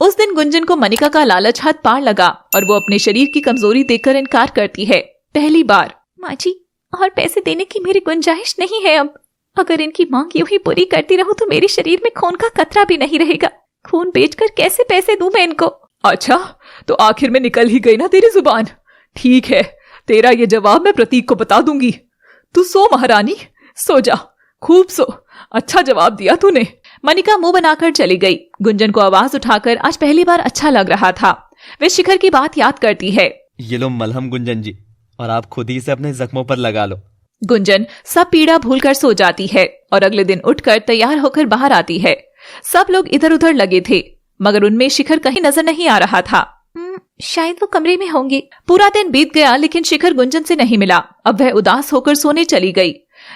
उस दिन गुंजन को मनिका का लालच हाथ पार लगा और वो अपने शरीर की कमजोरी देखकर इनकार करती है। पहली बार। माँ जी, और पैसे देने की मेरी गुंजाइश नहीं है अब। अगर इनकी मांग यूं ही पूरी करती रहूं तो मेरे शरीर में खून का कतरा भी नहीं रहेगा। खून बेचकर कैसे पैसे दूं मैं इनको? अच्छा, तो आखिर में निकल ही गई ना तेरी जुबान। ठीक है, तेरा ये जवाब मैं प्रतीक को बता दूंगी। तू सो महारानी, सो जा, खूब सो। अच्छा जवाब दिया तूने। मनिका मुंह बनाकर चली गई। गुंजन को आवाज उठाकर आज पहली बार अच्छा लग रहा था। वे शिखर की बात याद करती है। ये लो मलहम गुंजन जी, और आप खुद ही से अपने जख्मों पर लगा लो। गुंजन सब पीड़ा भूलकर सो जाती है और अगले दिन उठकर तैयार होकर बाहर आती है। सब लोग इधर उधर लगे थे मगर उनमें शिखर कहीं नजर नहीं आ रहा था। शायद वो कमरे में होंगे। पूरा दिन बीत गया लेकिन शिखर गुंजन से नहीं मिला। अब वह उदास होकर सोने चली गई।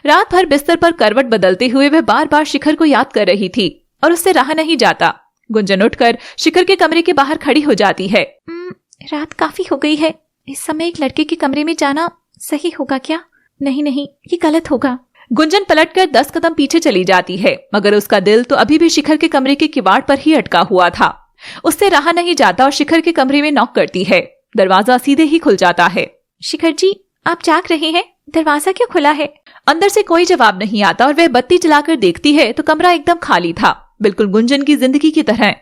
रात भर बिस्तर पर करवट बदलते हुए वह बार बार शिखर को याद कर रही थी और उससे रहा नहीं जाता। गुंजन उठकर शिखर के कमरे के बाहर खड़ी हो जाती है। रात काफी हो गई है, इस समय एक लड़के के कमरे में जाना सही होगा क्या? नहीं, ये गलत होगा। गुंजन पलटकर 10 कदम पीछे चली जाती है मगर उसका दिल तो अभी भी शिखर के कमरे के किवाड़ पर ही अटका हुआ था। उससे रहा नहीं जाता और शिखर के कमरे में नॉक करती है। दरवाजा सीधे ही खुल जाता है। शिखर जी, आप जाग रहे हैं? दरवाजा क्यों खुला है? अंदर से कोई जवाब नहीं आता और वह बत्ती जलाकर देखती है तो कमरा एकदम खाली था, बिल्कुल गुंजन की जिंदगी की तरह।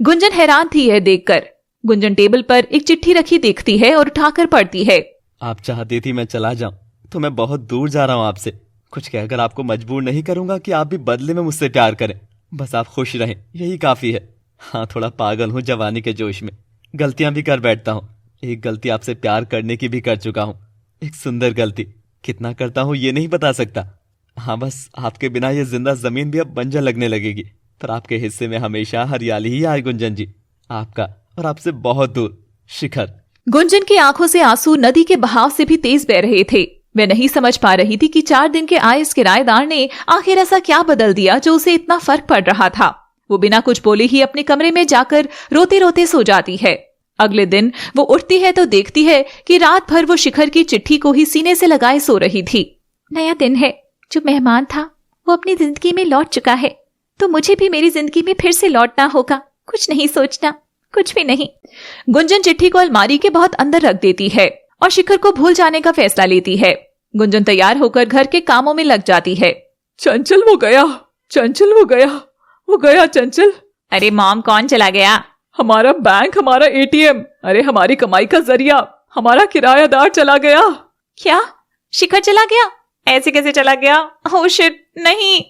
गुंजन हैरान थी यह देखकर। गुंजन टेबल पर एक चिट्ठी रखी देखती है और उठाकर पढ़ती है। आप चाहती थी मैं चला जाऊं तो मैं बहुत दूर जा रहा हूं आपसे। कुछ कहकर आपको मजबूर नहीं करूंगा कि आप भी बदले में मुझसे प्यार करें। बस आप खुश रहें, यही काफी है। हाँ, थोड़ा पागल हूँ जवानी के जोश में, गलतियां भी कर बैठता हूँ। एक गलती आपसे प्यार करने की भी कर चुका हूँ, एक सुंदर गलती। कितना करता हूँ ये नहीं बता सकता। हाँ, बस आपके बिना ये जिंदा जमीन भी अब बंजर लगने लगेगी, पर आपके हिस्से में हमेशा हरियाली ही आए गुंजन जी। आपका और आपसे बहुत दूर, शिखर। गुंजन की आंखों से आंसू नदी के बहाव से भी तेज बह रहे थे। वह नहीं समझ पा रही थी कि 4 दिन के आए इस किराएदार ने आखिर ऐसा क्या बदल दिया जो उसे इतना फर्क पड़ रहा था। वो बिना कुछ बोले ही अपने कमरे में जाकर रोते रोते सो जाती है। अगले दिन वो उठती है तो देखती है कि रात भर वो शिखर की चिट्ठी को ही सीने से लगाए सो रही थी। नया दिन है, जो मेहमान था वो अपनी जिंदगी में लौट चुका है, तो मुझे भी मेरी जिंदगी में फिर से लौटना होगा। कुछ नहीं सोचना, कुछ भी नहीं। गुंजन चिट्ठी को अलमारी के बहुत अंदर रख देती है और शिखर को भूल जाने का फैसला लेती है। गुंजन तैयार होकर घर के कामों में लग जाती है। चंचल वो गया, चंचल वो गया चंचल। अरे मॉम, कौन चला गया? हमारा बैंक, हमारा एटीएम, अरे हमारी कमाई का जरिया, हमारा किरायादार चला गया। क्या? शिखर चला गया? ऐसे कैसे चला गया? ओह शिट, नहीं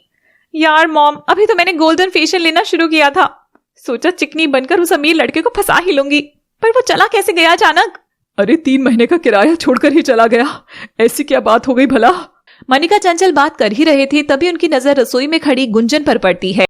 यार मॉम, अभी तो मैंने गोल्डन फेशियल लेना शुरू किया था। सोचा चिकनी बनकर उस अमीर लड़के को फंसा ही लूंगी, पर वो चला कैसे गया अचानक? अरे 3 महीने का किराया छोड़कर ही चला गया। ऐसी क्या बात हो गई भला? मनिका चंचल बात कर ही रहे थे तभी उनकी नजर रसोई में खड़ी गुंजन पर पड़ती है।